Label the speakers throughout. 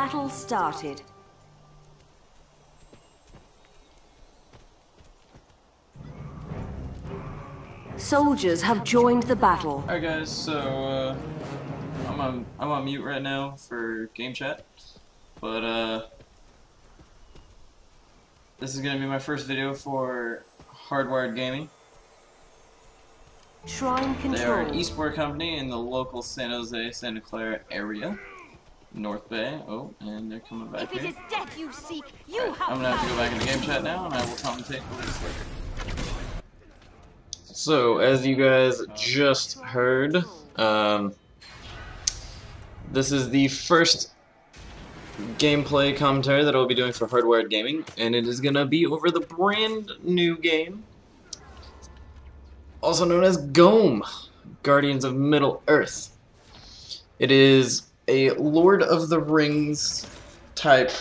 Speaker 1: Battle started. Soldiers have joined the battle.
Speaker 2: Alright guys, so I'm on mute right now for game chat, but this is gonna be my first video for Hardwired Gaming.
Speaker 1: Shrine control.
Speaker 2: They are an esport company in the local San Jose, Santa Clara area, North Bay. Oh, and they're coming back here.
Speaker 3: If it is death you seek, you
Speaker 2: Right,
Speaker 3: have
Speaker 2: I'm gonna have to go back into game chat now, and I will commentate for this later. So, as you guys just heard, this is the first gameplay commentary that I'll be doing for Hardwired Gaming, and it is gonna be over the brand new game, also known as GOME, Guardians of Middle-earth. It is a Lord of the Rings type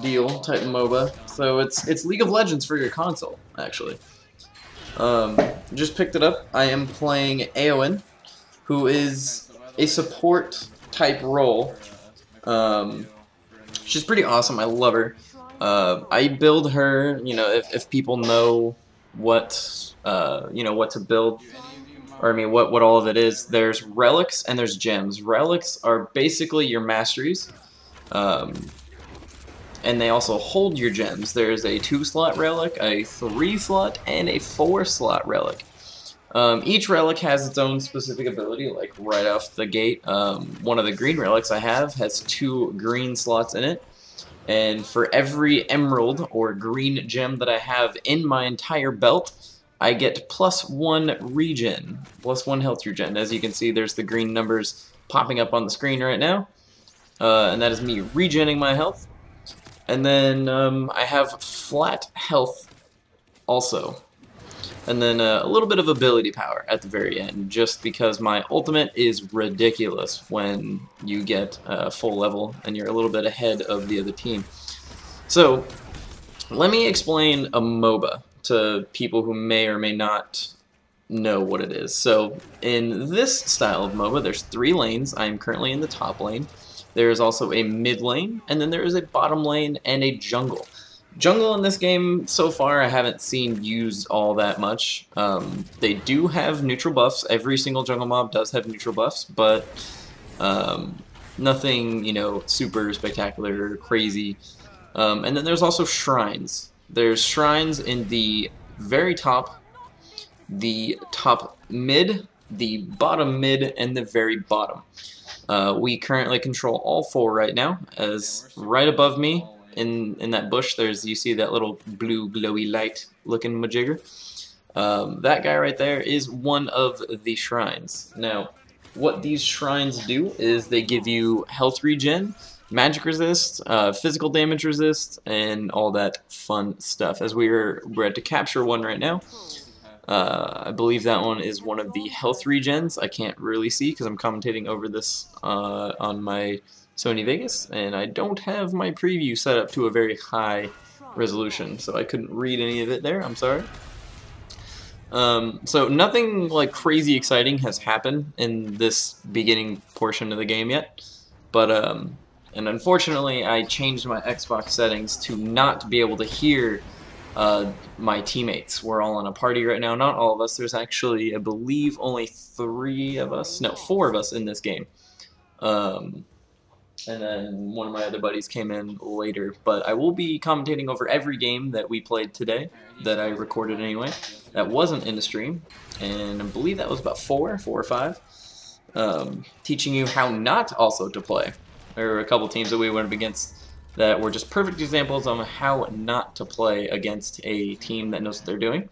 Speaker 2: deal, type MOBA, so it's League of Legends for your console, actually. Just picked it up. I am playing Eowyn, who is a support type role. She's pretty awesome. I love her. I build her. You know, if people know what what to build, or I mean what all of it is. There's relics and there's gems. Relics are basically your masteries. And they also hold your gems. There's a 2-slot relic, a 3-slot, and a 4-slot relic. Each relic has its own specific ability, like right off the gate. One of the green relics I have has 2 green slots in it. And for every emerald or green gem that I have in my entire belt, I get +1 regen, +1 health regen. As you can see, there's the green numbers popping up on the screen right now. And that is me regenning my health. And then I have flat health also. And then a little bit of ability power at the very end, just because my ultimate is ridiculous when you get full level and you're a little bit ahead of the other team. So, let me explain a MOBA to people who may or may not know what it is. So, in this style of MOBA, there's 3 lanes. I am currently in the top lane. There is also a mid lane, and then there is a bottom lane and a jungle. Jungle in this game, so far, I haven't seen used all that much. They do have neutral buffs. Every single jungle mob does have neutral buffs, but nothing, you know, super spectacular or crazy. And then there's also shrines. There's shrines in the very top, the top mid, the bottom mid, and the very bottom. We currently control all 4 right now, as right above me in that bush you see that little blue glowy light looking majigger. That guy right there is one of the shrines. Now, what these shrines do is they give you health regen, magic resist, physical damage resist, and all that fun stuff. As we're at to capture one right now. I believe that one is one of the health regens. I can't really see because I'm commentating over this on my Sony Vegas, and I don't have my preview set up to a very high resolution, so I couldn't read any of it there. I'm sorry. So nothing like crazy exciting has happened in this beginning portion of the game yet, but and unfortunately I changed my Xbox settings to not be able to hear my teammates. We're all in a party right now. Not all of us. There's actually, I believe, only 3 of us. No, 4 of us in this game. And then one of my other buddies came in later. But I will be commentating over every game that we played today, that I recorded anyway, that wasn't in the stream. And I believe that was about 4 or 5. Teaching you how not also to play. There were a couple teams that we went up against that were just perfect examples on how not to play against a team that knows what they're doing.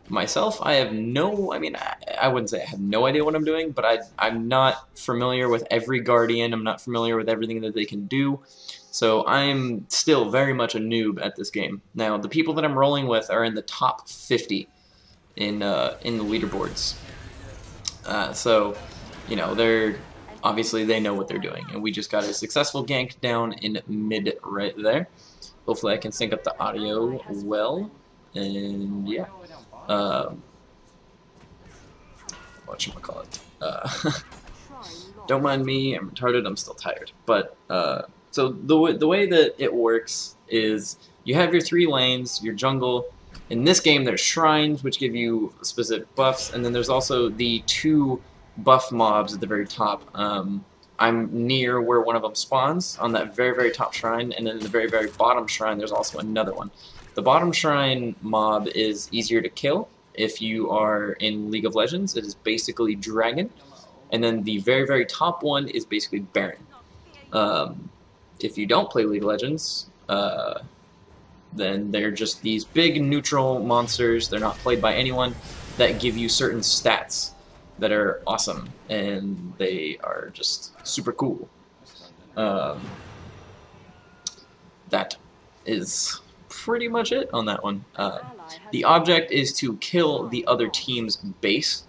Speaker 2: Myself, I have no, I mean, I wouldn't say I have no idea what I'm doing, but I'm not familiar with every Guardian. I'm not familiar with everything that they can do. So I'm still very much a noob at this game. Now, the people that I'm rolling with are in the top 50 in the leaderboards. So, you know, obviously they know what they're doing, and we just got a successful gank down in mid right there. Hopefully I can sync up the audio well, and yeah. Whatchamacallit. Don't mind me, I'm retarded, I'm still tired. But So the way that it works is you have your 3 lanes, your jungle. In this game, there's shrines, which give you specific buffs, and then there's also the 2 buff mobs at the very top. I'm near where one of them spawns, on that very, very top shrine, and then in the very, very bottom shrine, there's also another one. The bottom shrine mob is easier to kill if you are in League of Legends. It is basically Dragon, and then the very, very top one is basically Baron. If you don't play League of Legends, then they're just these big neutral monsters. They're not played by anyone that give you certain stats that are awesome, and they are just super cool. That is pretty much it on that one. The object is to kill the other team's base,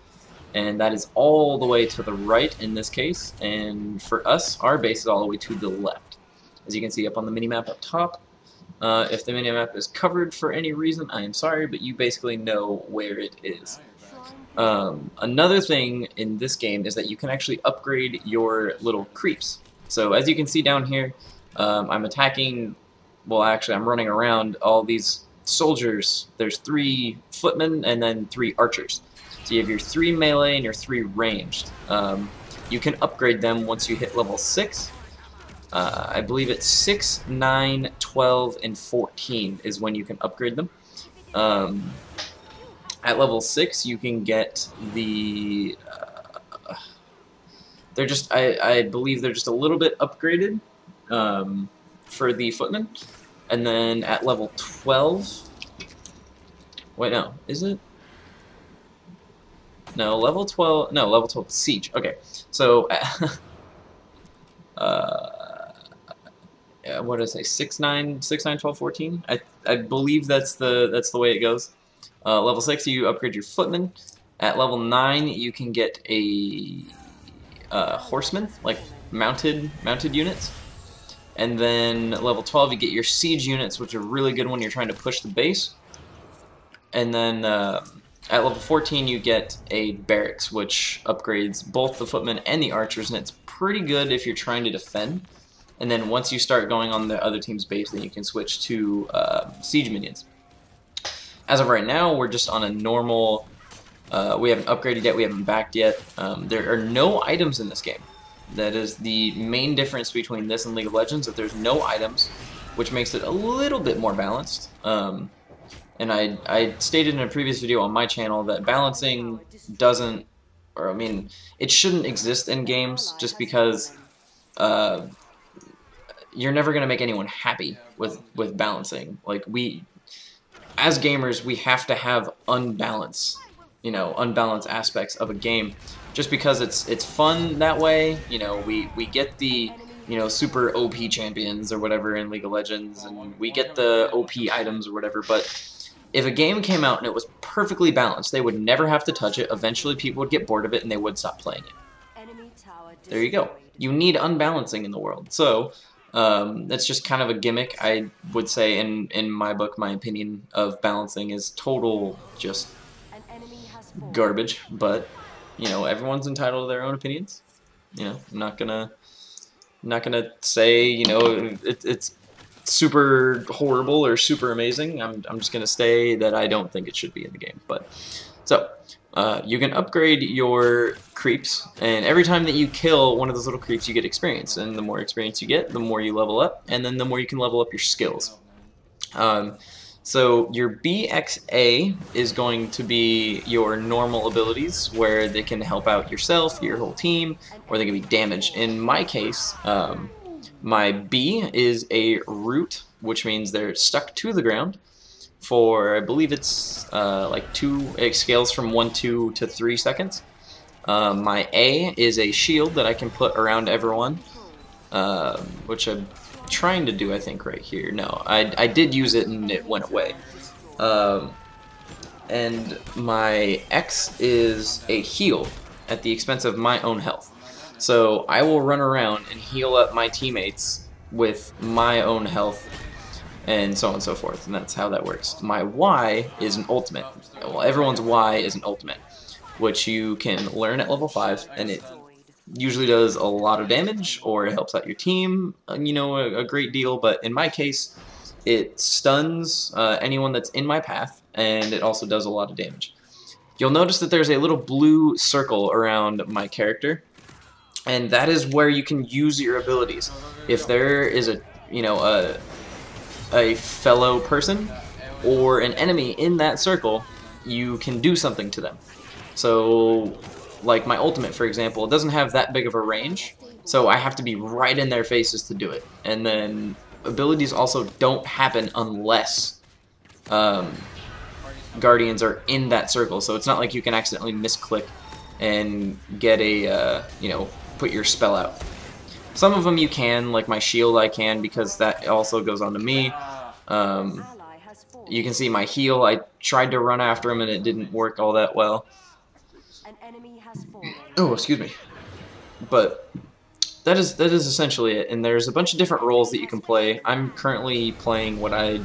Speaker 2: and that is all the way to the right in this case, and for us, our base is all the way to the left. As you can see up on the minimap up top, if the minimap is covered for any reason, I am sorry, but you basically know where it is. Another thing in this game is that you can actually upgrade your little creeps. So as you can see down here, I'm attacking, well actually I'm running around all these soldiers. There's 3 footmen and then 3 archers. So you have your 3 melee and your 3 ranged. You can upgrade them once you hit level 6. I believe it's 6, 9, 12, and 14 is when you can upgrade them. At level 6, you can get the... they're just, I believe they're just a little bit upgraded for the footmen. And then at level 12... Wait, no, is it? No, level 12... No, level 12 is Siege. Okay, so... what did I say? 6, 9, 12, 14? I believe that's the way it goes. Level 6, you upgrade your footman. At level 9, you can get a horseman, like mounted units. And then level 12, you get your siege units, which are really good when you're trying to push the base. And then at level 14, you get a barracks, which upgrades both the footmen and the archers, and it's pretty good if you're trying to defend. And then once you start going on the other team's base, then you can switch to siege minions. As of right now, we're just on a normal, we haven't upgraded yet, we haven't backed yet. There are no items in this game. That is the main difference between this and League of Legends, that there's no items, which makes it a little bit more balanced. And I stated in a previous video on my channel that balancing doesn't, or I mean, it shouldn't exist in games just because you're never going to make anyone happy with balancing. Like, as gamers, we have to have unbalanced aspects of a game, just because it's fun that way. You know, we get the super OP champions or whatever in League of Legends, and we get the OP items or whatever. But if a game came out and it was perfectly balanced, they would never have to touch it. Eventually, people would get bored of it and they would stop playing it. There you go. You need unbalancing in the world. So that's just kind of a gimmick. I would say in my book, my opinion of balancing is total just garbage. But everyone's entitled to their own opinions. I'm not gonna say it's super horrible or super amazing. I'm just gonna say that I don't think it should be in the game. But so you can upgrade your creeps, and every time that you kill one of those little creeps, you get experience, and the more experience you get, the more you level up, and then the more you can level up your skills. So your BXA is going to be your normal abilities, where they can help out yourself, your whole team, or they can be damage. In my case, my B is a root, which means they're stuck to the ground for, I believe it's it scales from 1, 2 to 3 seconds. My A is a shield that I can put around everyone, which I'm trying to do, I think, right here. No, I did use it and it went away. And my X is a heal at the expense of my own health. So I will run around and heal up my teammates with my own health, and so on and so forth, and that's how that works. My Y is an ultimate. Well, everyone's Y is an ultimate, which you can learn at level 5, and it usually does a lot of damage, or it helps out your team, you know, a great deal. But in my case, it stuns anyone that's in my path, and it also does a lot of damage. You'll notice that there's a little blue circle around my character, and that is where you can use your abilities. If there is a, you know, a fellow person or an enemy in that circle, you can do something to them. So, like my ultimate, for example, it doesn't have that big of a range, so I have to be right in their faces to do it. And then abilities also don't happen unless Guardians are in that circle, so it's not like you can accidentally misclick and get a, you know, put your spell out. Some of them you can, like my shield I can, because that also goes on to me. You can see my heal, I tried to run after him and it didn't work all that well. Oh, excuse me. But that is essentially it, and there's a bunch of different roles that you can play. I'm currently playing what I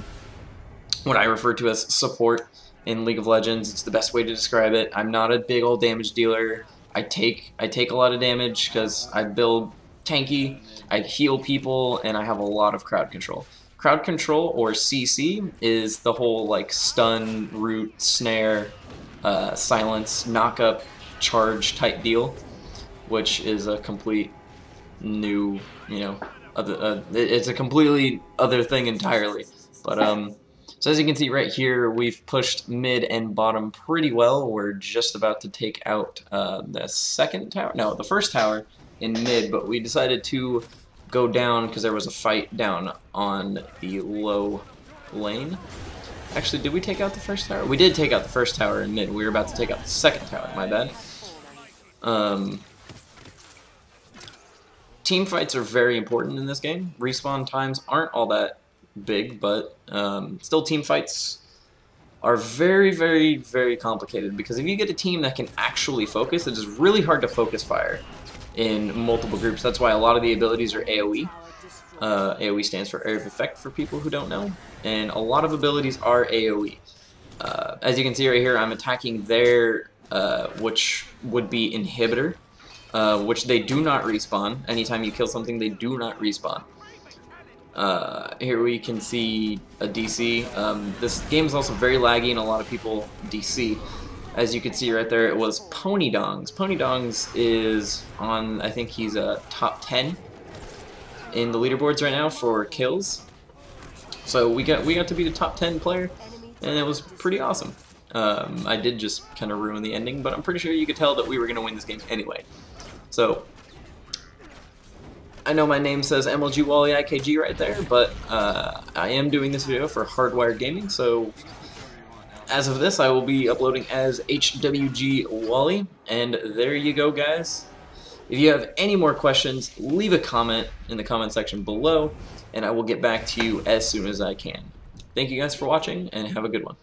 Speaker 2: refer to as support in League of Legends. It's the best way to describe it. I'm not a big old damage dealer. I take a lot of damage because I build tanky, I heal people, and I have a lot of crowd control. Crowd control, or CC, is the whole like stun, root, snare, silence, knock up, charge type deal, which is a complete new, you know, it's a completely other thing entirely. But so as you can see right here, we've pushed mid and bottom pretty well. We're just about to take out the second tower, no, the first tower in mid, but we decided to go down because there was a fight down on the low lane. Actually, did we take out the first tower? We did take out the first tower in mid. We were about to take out the second tower, my bad. Team fights are very important in this game. Respawn times aren't all that big, but still team fights are very, very, very complicated, because if you get a team that can actually focus, it is really hard to focus fire in multiple groups. That's why a lot of the abilities are AoE. AoE stands for Area of Effect for people who don't know, and a lot of abilities are AoE. As you can see right here, I'm attacking their, which would be Inhibitor, which they do not respawn. Anytime you kill something, they do not respawn. Here we can see a DC. This game is also very laggy and a lot of people DC. As you can see right there, it was Pony Dongs. Pony Dongs is on, I think he's a top 10 in the leaderboards right now for kills. So we got to be the top 10 player, and it was pretty awesome. I did just kind of ruin the ending, but I'm pretty sure you could tell that we were going to win this game anyway. So I know my name says MLG Wally IKG right there, but I am doing this video for Hardwired Gaming, so as of this I will be uploading as HWG Wally, and there you go, guys. If you have any more questions, leave a comment in the comment section below, and I will get back to you as soon as I can. Thank you guys for watching, and have a good one.